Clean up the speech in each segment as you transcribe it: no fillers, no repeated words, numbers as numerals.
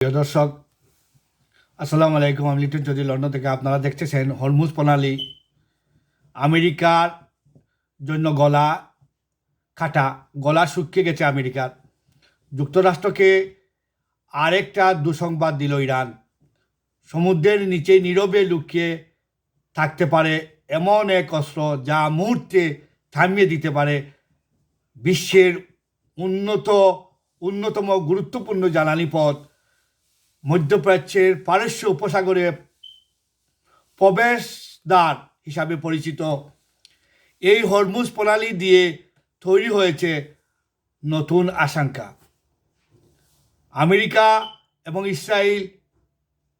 প্রিয় দর্শক, আসসালামু আলাইকুম। আমি লিটন চৌধুরী, লন্ডন থেকে। আপনারা দেখতেছেন হরমুজ প্রণালী আমেরিকার জন্য গলা শুকিয়ে গেছে আমেরিকার। যুক্তরাষ্ট্রকে আরেকটা দুঃসংবাদ দিল ইরান। সমুদ্রের নিচে নীরবে লুকিয়ে থাকতে পারে এমন এক অস্ত্র যা মুহূর্তে থামিয়ে দিতে পারে বিশ্বের অন্যতম গুরুত্বপূর্ণ জ্বালানি পথ, মধ্যপ্রাচ্যের পারস্য উপসাগরে প্রবেশদ্বার হিসাবে পরিচিত এই হরমুজ প্রণালী দিয়ে তৈরি হয়েছে নতুন আশঙ্কা। আমেরিকা এবং ইসরায়েল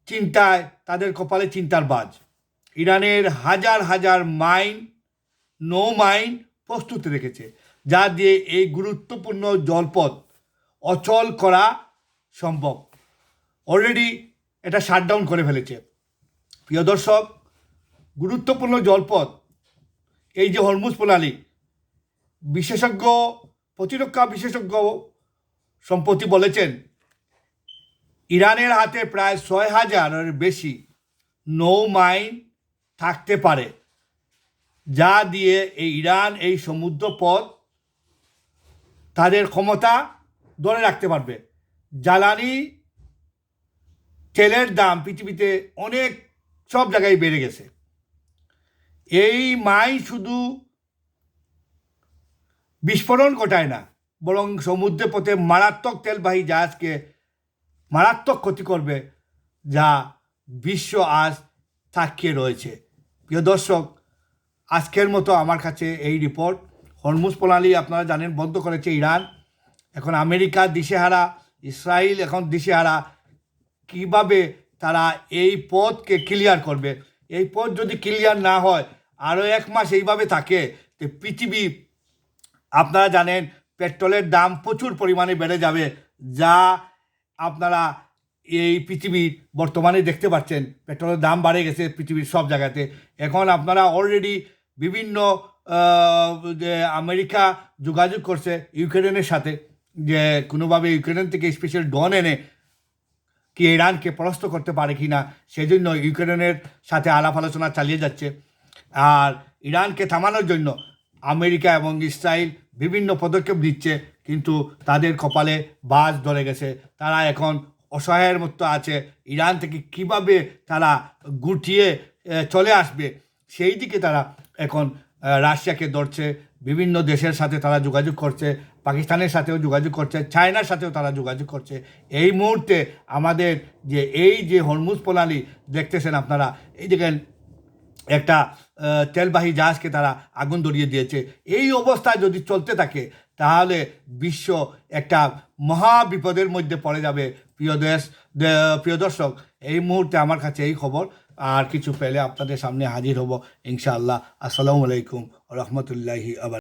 চিন্তায়, তাদের কপালে চিন্তার বাজ। ইরানের হাজার হাজার নৌ মাইন প্রস্তুত রেখেছে, যা দিয়ে এই গুরুত্বপূর্ণ জলপথ অচল করা সম্ভব। অলরেডি এটা শাটডাউন করে ফেলেছে। প্রিয় দর্শক, গুরুত্বপূর্ণ জলপথ এই যে হরমুজ প্রণালী, প্রতিরক্ষা বিশেষজ্ঞ সম্প্রতি বলেছেন ইরানের হাতে প্রায় 6,000-এর বেশি নৌ মাইন থাকতে পারে, যা দিয়ে ইরান এই সমুদ্র পথ তাদের ক্ষমতা ধরে রাখতে পারবে। জ্বালানি তেলের দাম পৃথিবীতে সব জায়গায় বেড়ে গেছে। এই মাইন শুধু বিস্ফোরণ ঘটায় না, বরং সমুদ্রে পথে মারাত্মক তেলবাহী জাহাজকে মারাত্মক ক্ষতি করবে, যা বিশ্ব আজ তাকিয়ে রয়েছে। প্রিয় দর্শক, আজকের মতো আমার কাছে এই রিপোর্ট। হরমুজ প্রণালী আপনারা জানেন বন্ধ করেছে ইরান। এখন আমেরিকা দিশেহারা, ইসরায়েল এখন দিশেহারা। কিভাবে তারা এই পথকে ক্লিয়ার করবে? এই পথ যদি ক্লিয়ার না হয়, আরও 1 মাস এইভাবে থাকে, তো পৃথিবী, আপনারা জানেন পেট্রোলের দাম প্রচুর পরিমাণে বেড়ে যাবে, যা আপনারা এই পৃথিবীর বর্তমানে দেখতে পাচ্ছেন। পেট্রোলের দাম বাড়ে গেছে পৃথিবীর সব জায়গাতে। এখন আপনারা অলরেডি বিভিন্ন যে আমেরিকা যোগাযোগ করছে ইউক্রেনের সাথে, যে কোনোভাবে ইউক্রেন থেকে স্পেশাল ড্রোন এনে কি ইরানকে পরাস্ত করতে পারে কি না, সেজন্য ইউক্রেনের সাথে আলাপ আলোচনা চালিয়ে যাচ্ছে। আর ইরানকে থামানোর জন্য আমেরিকা এবং ইসরায়েল বিভিন্ন পদক্ষেপ নিচ্ছে, কিন্তু তাদের কপালে বাজ ধরে গেছে। তারা এখন অসহায়ের মতো আছে। ইরান থেকে কিভাবে তারা গুটিয়ে চলে আসবে, সেই দিকে তারা এখন রাশিয়াকে ধরছে। বিভিন্ন দেশের সাথে তারা যোগাযোগ করছে, পাকিস্তানের সাথেও যোগাযোগ করছে, চায়নার সাথেও তারা যোগাযোগ করছে। এই মুহূর্তে আমাদের এই যে হরমুজ প্রণালী দেখতেছেন আপনারা, এই দেখেন একটা তেলবাহী জাহাজকে তারা আগুন ধরিয়ে দিয়েছে। এই অবস্থায় যদি চলতে থাকে, তাহলে বিশ্ব একটা মহা বিপদের মধ্যে পড়ে যাবে। প্রিয় দর্শক, এই মুহূর্তে আমার কাছে এই খবর। আর কিছু পেলে আপনাদের সামনে হাজির হব ইনশাআল্লাহ। আসসালামু আলাইকুম ওয়া রাহমাতুল্লাহি ওয়া বারাকাতুহু।